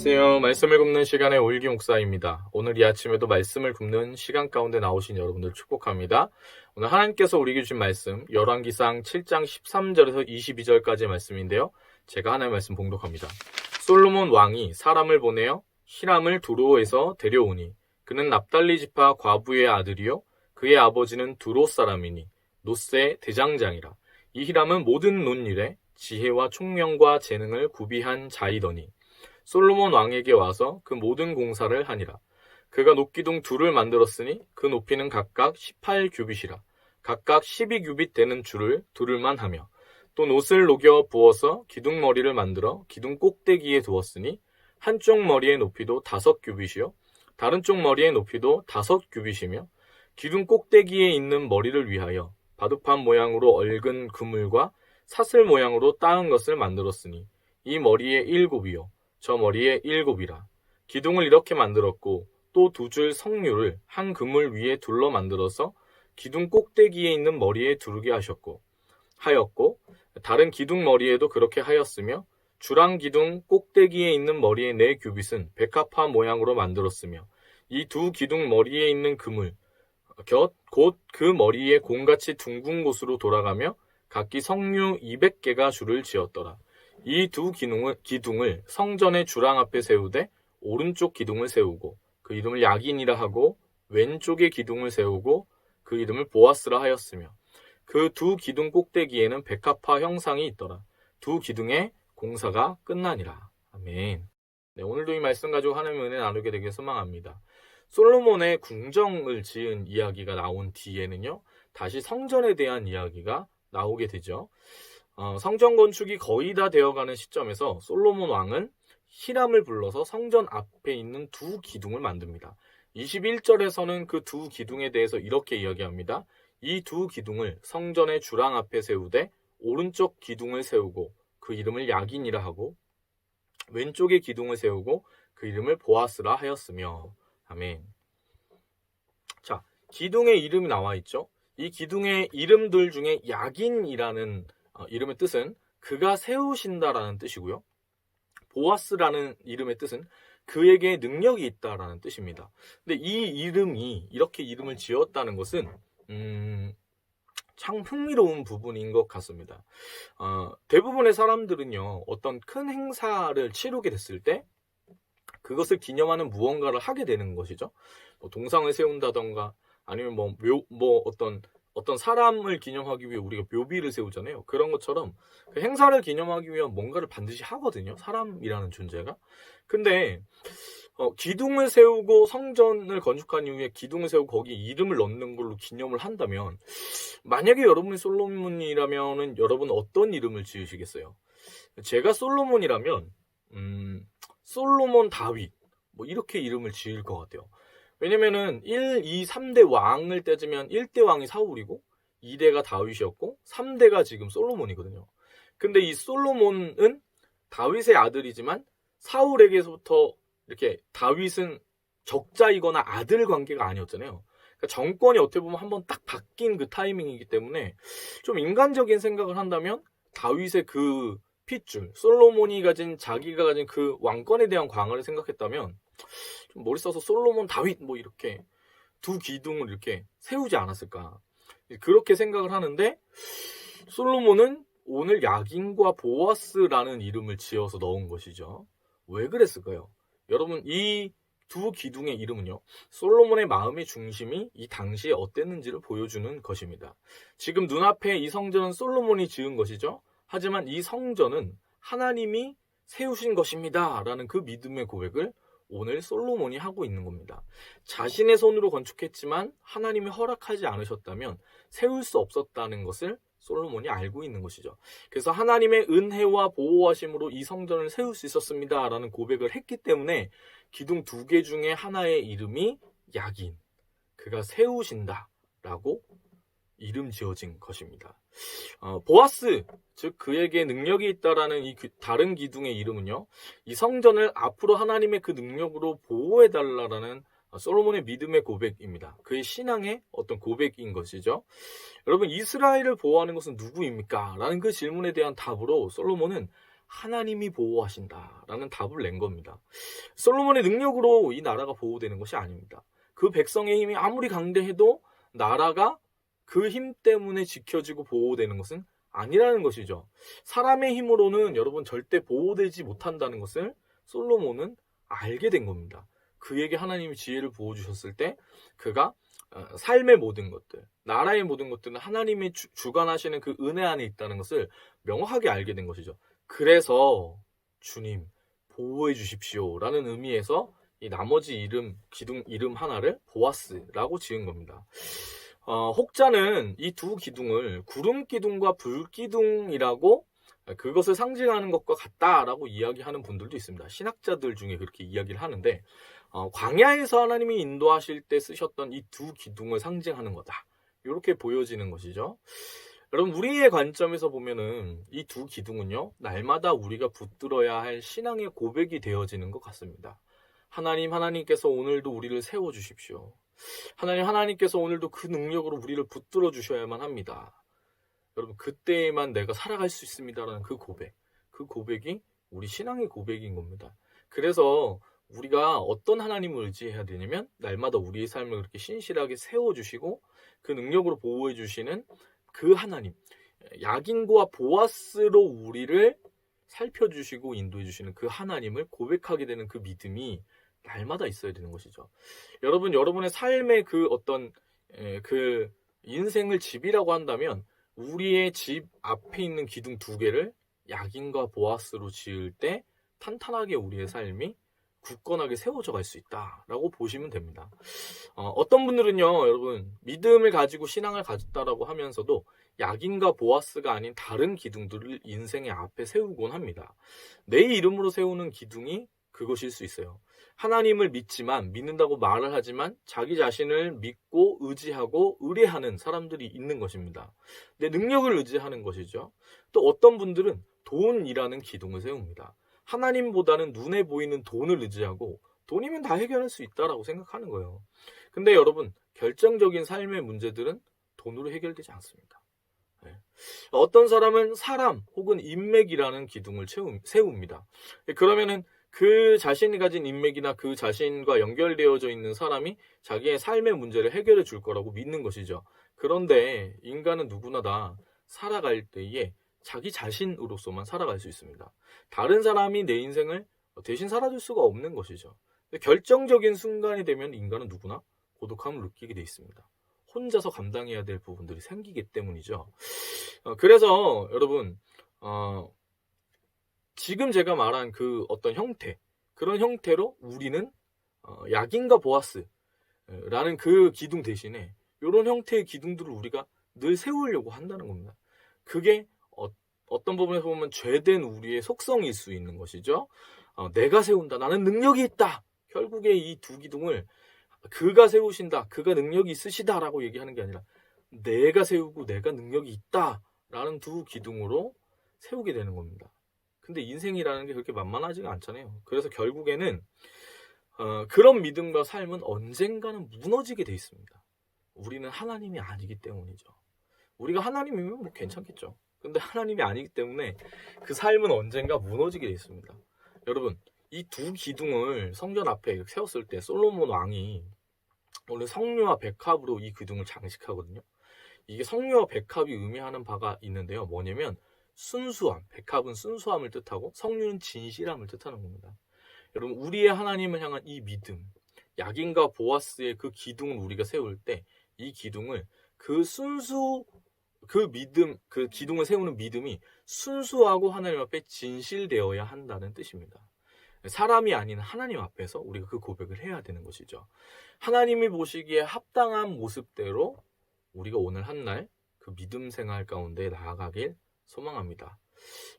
안녕하세요. 말씀을 굽는 시간의 오일기 목사입니다. 오늘 이 아침에도 말씀을 굽는 시간 가운데 나오신 여러분들 축복합니다. 오늘 하나님께서 우리에게 주신 말씀 열왕기상 7장 13절에서 22절까지의 말씀인데요. 제가 하나의 말씀 봉독합니다. 솔로몬 왕이 사람을 보내어 히람을 두로에서 데려오니 그는 납달리 지파 과부의 아들이요 그의 아버지는 두로 사람이니 노세 대장장이라. 이 히람은 모든 논일에 지혜와 총명과 재능을 구비한 자이더니 솔로몬 왕에게 와서 그 모든 공사를 하니라. 그가 녹기둥 둘을 만들었으니 그 높이는 각각 18규빗이라. 각각 12규빗 되는 줄을 두를만 하며 또 놋을 녹여 부어서 기둥머리를 만들어 기둥 꼭대기에 두었으니 한쪽 머리의 높이도 5규빗이요 다른 쪽 머리의 높이도 5규빗이며 기둥 꼭대기에 있는 머리를 위하여 바둑판 모양으로 얽은 그물과 사슬 모양으로 따은 것을 만들었으니 이 머리에 7이요 저 머리에 7이라. 기둥을 이렇게 만들었고 또 2줄 석류를 한 그물 위에 둘러 만들어서 기둥 꼭대기에 있는 머리에 두르게 하였고 다른 기둥 머리에도 그렇게 하였으며 주랑 기둥 꼭대기에 있는 머리의 4규빗은 백합화 모양으로 만들었으며 이 두 기둥 머리에 있는 그물 곧 그 머리에 공같이 둥근 곳으로 돌아가며 각기 석류 200개가 줄을 지었더라. 이 두 기둥을 성전의 주랑 앞에 세우되 오른쪽 기둥을 세우고 그 이름을 야긴이라 하고 왼쪽의 기둥을 세우고 그 이름을 보아스라 하였으며 그 두 기둥 꼭대기에는 백합화 형상이 있더라. 두 기둥의 공사가 끝나니라. 아멘. 네, 오늘도 이 말씀 가지고 하나님의 은혜 나누게 되길 소망합니다. 솔로몬의 궁정을 지은 이야기가 나온 뒤에는요, 다시 성전에 대한 이야기가 나오게 되죠. 성전 건축이 거의 다 되어가는 시점에서 솔로몬 왕은 히람을 불러서 성전 앞에 있는 두 기둥을 만듭니다. 21절에서는 그 두 기둥에 대해서 이렇게 이야기합니다. 이 두 기둥을 성전의 주랑 앞에 세우되 오른쪽 기둥을 세우고 그 이름을 야긴이라 하고 왼쪽의 기둥을 세우고 그 이름을 보아스라 하였으며. 아멘. 자, 기둥의 이름이 나와 있죠. 이 기둥의 이름들 중에 야긴이라는 이름의 뜻은 그가 세우신다라는 뜻이고요. 보아스라는 이름의 뜻은 그에게 능력이 있다라는 뜻입니다. 근데 이 이름이 이렇게 이름을 지었다는 것은 참 흥미로운 부분인 것 같습니다. 대부분의 사람들은요, 어떤 큰 행사를 치르게 됐을 때 그것을 기념하는 무언가를 하게 되는 것이죠. 뭐 동상을 세운다던가 아니면 어떤 사람을 기념하기 위해 우리가 묘비를 세우잖아요. 그런 것처럼 그 행사를 기념하기 위한 뭔가를 반드시 하거든요. 사람이라는 존재가. 근데 기둥을 세우고 성전을 건축한 이후에 기둥을 세우고 거기에 이름을 넣는 걸로 기념을 한다면 만약에 여러분이 솔로몬이라면 여러분 어떤 이름을 지으시겠어요? 제가 솔로몬이라면 솔로몬 다윗 뭐 이렇게 이름을 지을 것 같아요. 왜냐면은 1, 2, 3대 왕을 따지면 1대 왕이 사울이고 2대가 다윗이었고 3대가 지금 솔로몬이거든요. 근데 이 솔로몬은 다윗의 아들이지만 사울에게서부터 이렇게 다윗은 적자이거나 아들 관계가 아니었잖아요. 그러니까 정권이 어떻게 보면 한번 딱 바뀐 그 타이밍이기 때문에 좀 인간적인 생각을 한다면 다윗의 그 핏줄, 솔로몬이 자기가 가진 그 왕권에 대한 광화를 생각했다면 좀 머리 써서 솔로몬, 다윗 뭐 이렇게 두 기둥을 이렇게 세우지 않았을까. 그렇게 생각을 하는데 솔로몬은 오늘 야긴과 보아스라는 이름을 지어서 넣은 것이죠. 왜 그랬을까요? 여러분, 이 두 기둥의 이름은요, 솔로몬의 마음의 중심이 이 당시에 어땠는지를 보여주는 것입니다. 지금 눈앞에 이 성전은 솔로몬이 지은 것이죠. 하지만 이 성전은 하나님이 세우신 것입니다 라는 그 믿음의 고백을 오늘 솔로몬이 하고 있는 겁니다. 자신의 손으로 건축했지만 하나님이 허락하지 않으셨다면 세울 수 없었다는 것을 솔로몬이 알고 있는 것이죠. 그래서 하나님의 은혜와 보호하심으로 이 성전을 세울 수 있었습니다 라는 고백을 했기 때문에 기둥 2개 중에 하나의 이름이 야긴, 그가 세우신다 라고 이름 지어진 것입니다. 보아스, 즉 그에게 능력이 있다라는 이 다른 기둥의 이름은요, 이 성전을 앞으로 하나님의 그 능력으로 보호해달라라는 솔로몬의 믿음의 고백입니다. 그의 신앙의 어떤 고백인 것이죠. 여러분, 이스라엘을 보호하는 것은 누구입니까? 라는 그 질문에 대한 답으로 솔로몬은 하나님이 보호하신다라는 답을 낸 겁니다. 솔로몬의 능력으로 이 나라가 보호되는 것이 아닙니다. 그 백성의 힘이 아무리 강대해도 나라가 그 힘 때문에 지켜지고 보호되는 것은 아니라는 것이죠. 사람의 힘으로는 여러분 절대 보호되지 못한다는 것을 솔로몬은 알게 된 겁니다. 그에게 하나님이 지혜를 부어주셨을 때 그가 삶의 모든 것들, 나라의 모든 것들은 하나님이 주관하시는 그 은혜 안에 있다는 것을 명확하게 알게 된 것이죠. 그래서 주님 보호해 주십시오 라는 의미에서 이 나머지 기둥 이름 하나를 보아스라고 지은 겁니다. 혹자는 이 두 기둥을 구름 기둥과 불 기둥이라고 그것을 상징하는 것과 같다라고 이야기하는 분들도 있습니다. 신학자들 중에 그렇게 이야기를 하는데 광야에서 하나님이 인도하실 때 쓰셨던 이 두 기둥을 상징하는 거다. 이렇게 보여지는 것이죠. 여러분 우리의 관점에서 보면은 이 두 기둥은요 날마다 우리가 붙들어야 할 신앙의 고백이 되어지는 것 같습니다. 하나님께서 오늘도 우리를 세워주십시오. 하나님께서 오늘도 그 능력으로 우리를 붙들어 주셔야만 합니다. 여러분 그때에만 내가 살아갈 수 있습니다라는 그 고백이 우리 신앙의 고백인 겁니다. 그래서 우리가 어떤 하나님을 의지해야 되냐면 날마다 우리의 삶을 그렇게 신실하게 세워주시고 그 능력으로 보호해 주시는 그 하나님, 야긴과 보아스로 우리를 살펴주시고 인도해 주시는 그 하나님을 고백하게 되는 그 믿음이 날마다 있어야 되는 것이죠. 여러분의 삶의 그 어떤 그 인생을 집이라고 한다면 우리의 집 앞에 있는 기둥 두 개를 야긴과 보아스로 지을 때 탄탄하게 우리의 삶이 굳건하게 세워져 갈 수 있다라고 보시면 됩니다. 어떤 분들은요, 여러분 믿음을 가지고 신앙을 가졌다라고 하면서도 야긴과 보아스가 아닌 다른 기둥들을 인생의 앞에 세우곤 합니다. 내 이름으로 세우는 기둥이 그것일 수 있어요. 하나님을 믿는다고 말을 하지만 자기 자신을 믿고 의지하고 의뢰하는 사람들이 있는 것입니다. 내 능력을 의지하는 것이죠. 또 어떤 분들은 돈이라는 기둥을 세웁니다. 하나님보다는 눈에 보이는 돈을 의지하고 돈이면 다 해결할 수 있다라고 생각하는 거예요. 근데 여러분 결정적인 삶의 문제들은 돈으로 해결되지 않습니다. 어떤 사람은 사람 혹은 인맥이라는 기둥을 세웁니다. 그러면은 그 자신이 가진 인맥이나 그 자신과 연결되어져 있는 사람이 자기의 삶의 문제를 해결해 줄 거라고 믿는 것이죠. 그런데 인간은 누구나 다 살아갈 때에 자기 자신으로서만 살아갈 수 있습니다. 다른 사람이 내 인생을 대신 살아줄 수가 없는 것이죠. 결정적인 순간이 되면 인간은 누구나 고독함을 느끼게 돼 있습니다. 혼자서 감당해야 될 부분들이 생기기 때문이죠. 그래서 여러분 지금 제가 말한 그 어떤 형태, 그런 형태로 우리는 야긴과 보아스라는 그 기둥 대신에 이런 형태의 기둥들을 우리가 늘 세우려고 한다는 겁니다. 그게 어떤 부분에서 보면 죄된 우리의 속성일 수 있는 것이죠. 내가 세운다, 나는 능력이 있다. 결국에 이 두 기둥을 그가 세우신다, 그가 능력이 있으시다라고 얘기하는 게 아니라 내가 세우고 내가 능력이 있다라는 두 기둥으로 세우게 되는 겁니다. 근데 인생이라는 게 그렇게 만만하지가 않잖아요. 그래서 결국에는 그런 믿음과 삶은 언젠가는 무너지게 돼 있습니다. 우리는 하나님이 아니기 때문이죠. 우리가 하나님이면 뭐 괜찮겠죠. 근데 하나님이 아니기 때문에 그 삶은 언젠가 무너지게 돼 있습니다. 여러분 이 두 기둥을 성전 앞에 세웠을 때 솔로몬 왕이 원래 성류와 백합으로 이 기둥을 장식하거든요. 이게 성류와 백합이 의미하는 바가 있는데요. 뭐냐면 순수함, 백합은 순수함을 뜻하고 성류는 진실함을 뜻하는 겁니다. 여러분 우리의 하나님을 향한 이 믿음, 야긴과 보아스의 그 기둥을 우리가 세울 때 이 기둥을 그 믿음, 그 기둥을 세우는 믿음이 순수하고 하나님 앞에 진실되어야 한다는 뜻입니다. 사람이 아닌 하나님 앞에서 우리가 그 고백을 해야 되는 것이죠. 하나님이 보시기에 합당한 모습대로 우리가 오늘 한 날 그 믿음 생활 가운데 나아가길 소망합니다.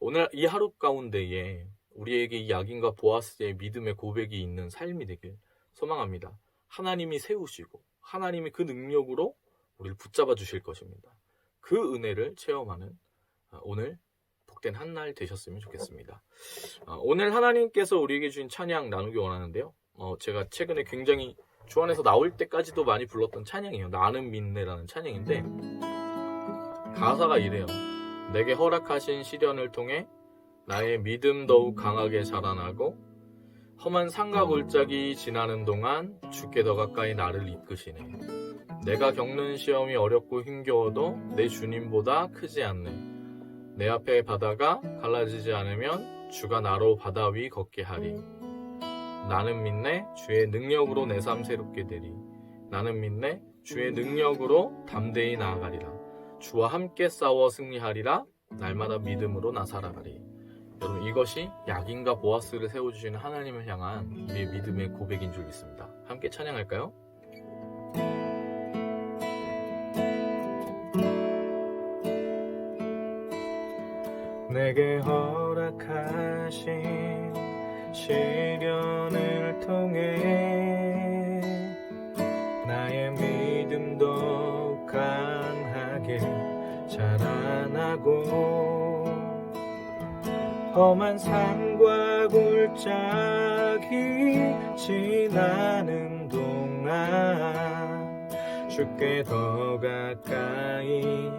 오늘 이 하루 가운데에 우리에게 이 야긴과 보아스의 믿음의 고백이 있는 삶이 되길 소망합니다. 하나님이 세우시고 하나님이 그 능력으로 우리를 붙잡아 주실 것입니다. 그 은혜를 체험하는 오늘 복된 한 날 되셨으면 좋겠습니다. 오늘 하나님께서 우리에게 주신 찬양 나누기 원하는데요. 제가 최근에 굉장히 주 안에서 나올 때까지도 많이 불렀던 찬양이에요. 나는 믿네라는 찬양인데 가사가 이래요. 내게 허락하신 시련을 통해 나의 믿음 더욱 강하게 자라나고 험한 산과 골짜기 지나는 동안 주께 더 가까이 나를 이끄시네. 내가 겪는 시험이 어렵고 힘겨워도 내 주님보다 크지 않네. 내 앞에 바다가 갈라지지 않으면 주가 나로 바다 위 걷게 하리. 나는 믿네 주의 능력으로 내 삶 새롭게 되리. 나는 믿네 주의 능력으로 담대히 나아가리라. 주와 함께 싸워 승리하리라. 날마다 믿음으로 나 살아가리. 여러분, 이것이 야긴과 보아스를 세워주시는 하나님을 향한 우리의 믿음의 고백인 줄 믿습니다. 함께 찬양할까요? 내게 허락하신 시련을 통해 나의 믿음도 강하게 자라나고 험한 산과 골짜기 지나는 동안 주께 더 가까이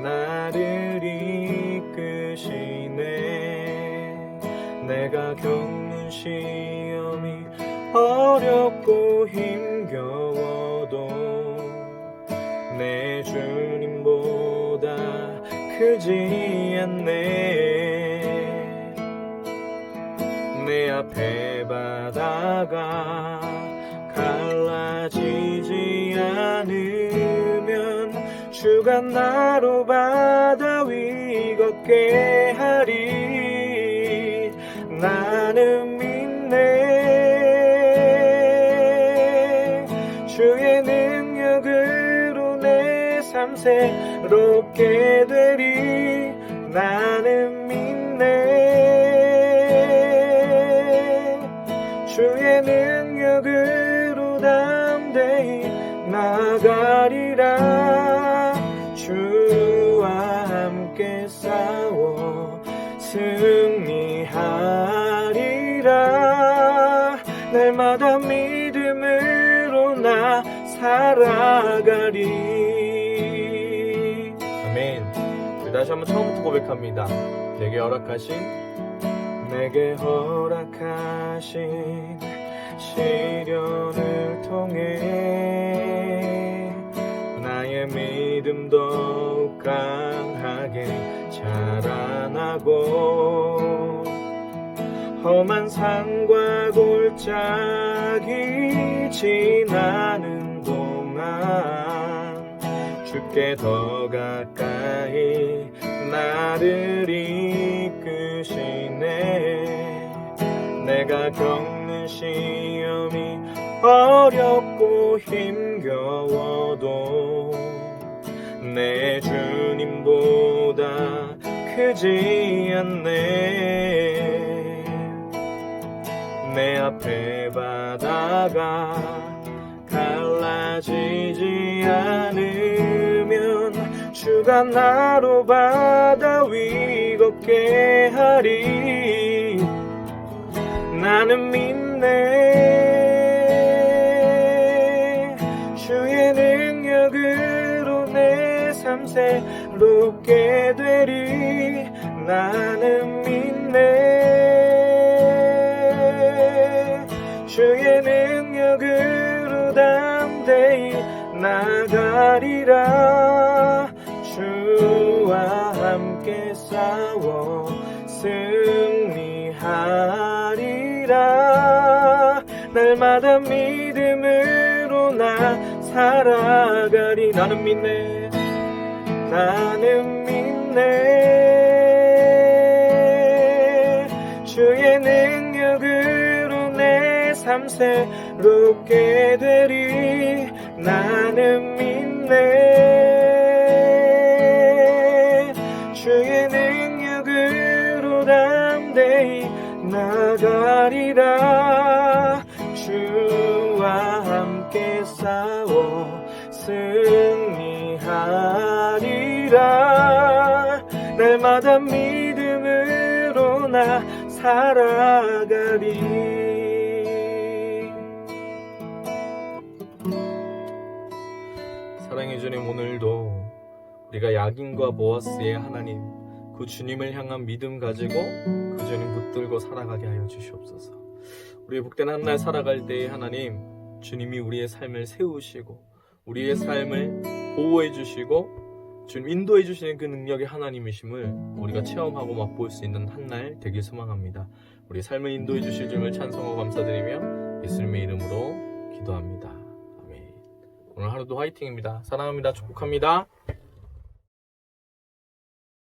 나를 이끄시네. 내가 겪는 시험이 어렵고 힘겨워도 내 주님보다 크지 않네. 내 앞에 바다가 갈라지지 않으면 주가 나로 바다 위 걷게 하리. 나는 믿네 주의 능력으로 내 삶 새롭게 되리. 나는 믿네 주의 능력으로 담대히 나가리라. 주와 함께 싸워 승리하리라. 날마다 믿음으로 나 살아가리. 아멘. 다시 한번 처음부터 고백합니다. 내게 허락하신 시련을 통해 나의 믿음도 강하게 자라나고 험한 산과 골짜기 지나는 동안 주께 더 가까이 나를 이끄시네. 내가 겪는 시험이 어렵고 힘겨워도 내 주님보다 크지 않네. 내 앞에 바다가 갈라지지 않으면 주가 나로 바다 위 걷게 하리. 나는 믿네 주의 능력으로 내 삶 새롭게 되리. 나는 믿네 주의 능력으로 담대히 나가리라. 주와 함께 싸워 승리하리라. 날마다 믿음으로 나 살아가리. 나는 믿네 주의 능력으로 내 삶 새롭게 되리. 나는 믿네 주의 능력으로 담대히 나가리라. 주와 함께 싸워 승리하리라. 날마다 믿음으로 나 살아가리. 사랑해 주님, 오늘도 우리가 야긴과 보아스의 하나님, 그 주님을 향한 믿음 가지고 그 주님 붙들고 살아가게 하여 주시옵소서. 우리의 복된 한 날 살아갈 때에 하나님, 주님이 우리의 삶을 세우시고 우리의 삶을 보호해 주시고 주님 인도해 주시는 그 능력이 하나님이심을 우리가 체험하고 맛볼 수 있는 한 날 되길 소망합니다. 우리 삶을 인도해 주실 주님을 찬송하고 감사드리며 예수님의 이름으로 기도합니다. 아멘. 오늘 하루도 화이팅입니다. 사랑합니다. 축복합니다.